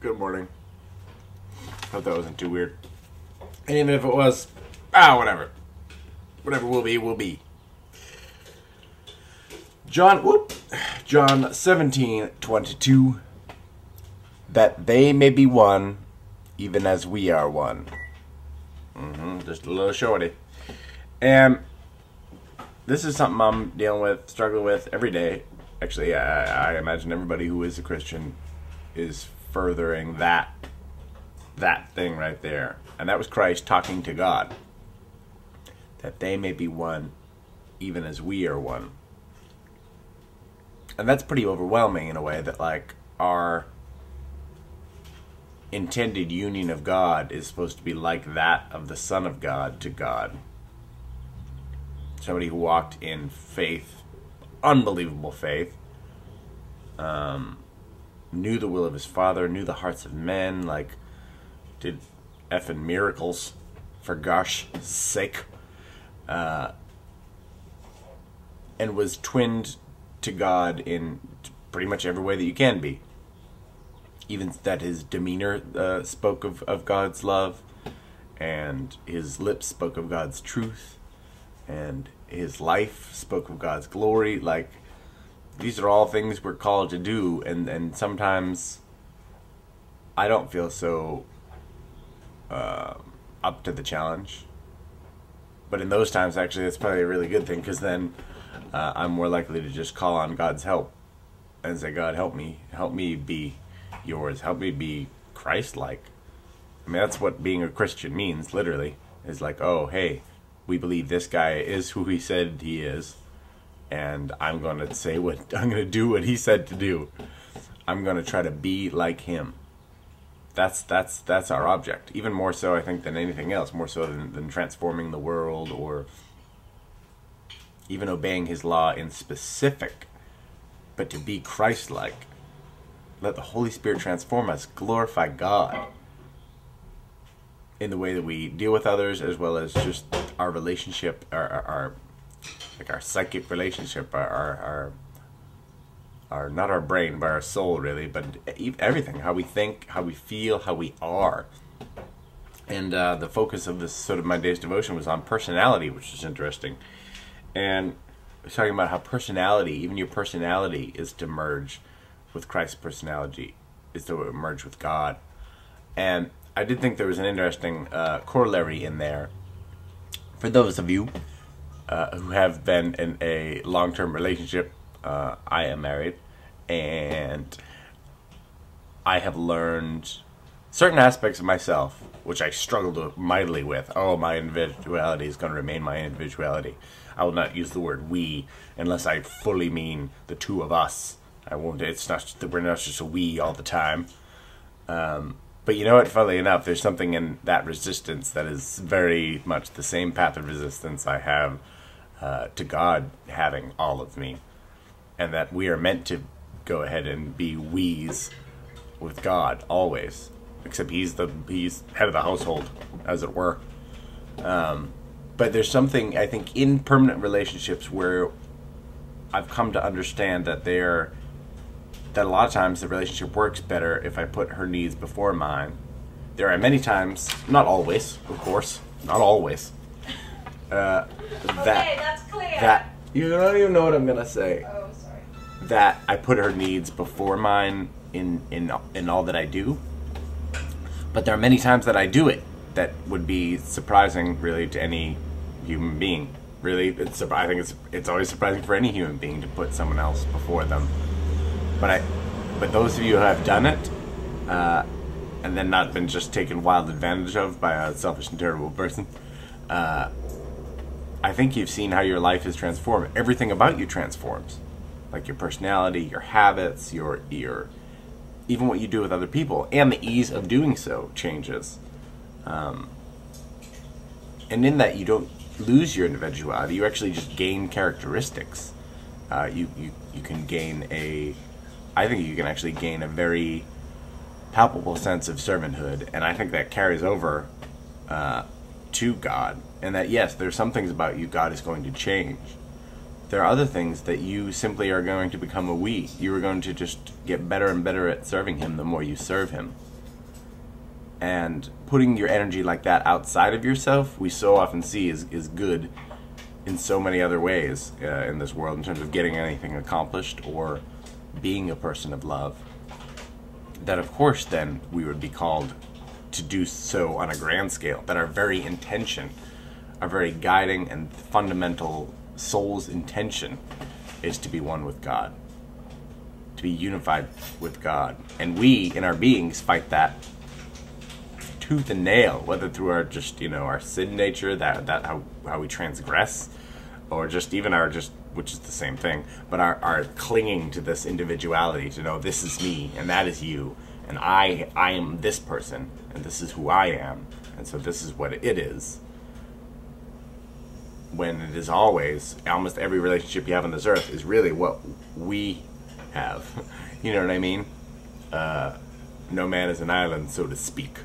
Good morning. Hope that wasn't too weird. And even if it was, whatever. Whatever will be, will be. John 17:22. That they may be one, even as we are one. Just a little shorty. And this is something I'm dealing with, struggling with every day. Actually, I imagine everybody who is a Christian is furthering that thing right there. And that was Christ talking to God. That they may be one, even as we are one. And that's pretty overwhelming in a way, that like our intended union of God is supposed to be like that of the Son of God to God. Somebody who walked in faith, unbelievable faith, knew the will of his Father, knew the hearts of men, like did effing miracles for gosh sake, and was twinned to God in pretty much every way that you can be. Even that his demeanor spoke of God's love, and his lips spoke of God's truth, and his life spoke of God's glory. Like, these are all things we're called to do, and sometimes I don't feel so up to the challenge. But in those times, actually, that's probably a really good thing, because then I'm more likely to just call on God's help and say, God, help me be yours, help me be Christ-like. I mean, that's what being a Christian means, literally, is like, oh, hey, we believe this guy is who he said he is, and I'm going to do what he said to do. I'm going to try to be like him. That's our object. Even more so, I think, than anything else. More so than transforming the world, or even obeying his law in specific. But to be Christ-like. Let the Holy Spirit transform us. Glorify God in the way that we deal with others, as well as just our relationship, our psychic relationship, our not our brain, but our soul, really, but everything, how we think, how we feel, how we are. And the focus of this sort of my day's devotion was on personality, which is interesting. And I was talking about how personality, even your personality, is to merge with Christ's personality, is to merge with God. And I did think there was an interesting corollary in there for those of you who have been in a long-term relationship. I am married, and I have learned certain aspects of myself, which I struggled mightily with. Oh, my individuality is going to remain my individuality. I will not use the word we unless I fully mean the two of us. I won't. It's not. We're not just a we all the time. But you know what? Funnily enough, there's something in that resistance that is very much the same path of resistance I have to God having all of me, and that we are meant to go ahead and be we's with God always. Except he's head of the household, as it were. But there's something, I think, in permanent relationships where I've come to understand that that a lot of times the relationship works better if I put her needs before mine. There are many times, not always, of course, not always, Okay, that's clear. that you don't even know what I'm gonna say. Oh, sorry. That I put her needs before mine in all that I do. But there are many times that I do it that would be surprising, really, to any human being. Really, I think it's always surprising for any human being to put someone else before them. But those of you who have done it, and then not been just taken wild advantage of by a selfish and terrible person, I think you've seen how your life is transformed. Everything about you transforms, like your personality, your habits, your even what you do with other people, and the ease of doing so changes. And in that, you don't lose your individuality. You actually just gain characteristics. You can gain I think you can actually gain a very palpable sense of servanthood, and I think that carries over to God. And that, yes, there's some things about you God is going to change. There are other things that you simply are going to become a we. You are going to just get better and better at serving Him the more you serve Him. And putting your energy like that outside of yourself, we so often see is good in so many other ways in this world, in terms of getting anything accomplished or being a person of love, that of course then we would be called to do so on a grand scale, that our very intention, our very guiding and fundamental soul's intention is to be one with God, to be unified with God. And we, in our beings, fight that tooth and nail, whether through our just, our sin nature, that how we transgress, or just even our just, which is the same thing, but our clinging to this individuality, to know this is me and that is you, and I am this person and this is who I am, and so this is what it is. When it is always, almost every relationship you have on this earth is really what we have. You know what I mean? No man is an island, so to speak,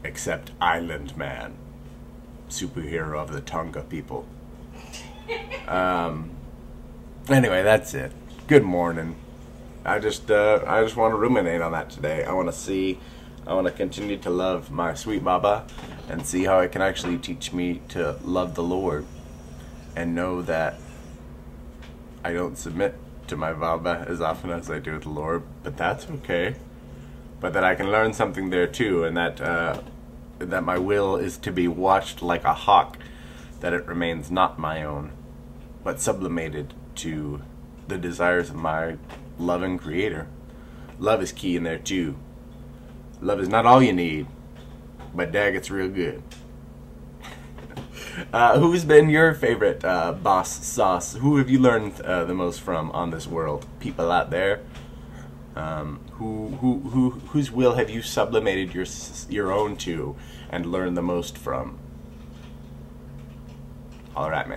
except Island Man, superhero of the Tonga people. Anyway, that's it. Good morning. I just want to ruminate on that today. I want to continue to love my sweet Baba and see how it can actually teach me to love the Lord, and know that I don't submit to my Baba as often as I do the Lord, but that's okay. But that I can learn something there too, and that my will is to be watched like a hawk, that it remains not my own, but sublimated to the desires of my loving Creator. Love is key in there too. Love is not all you need, but dag, it's real good. Who's been your favorite boss sauce? Who have you learned the most from on this world? People out there. Whose will have you sublimated your own to and learned the most from? Holler at me.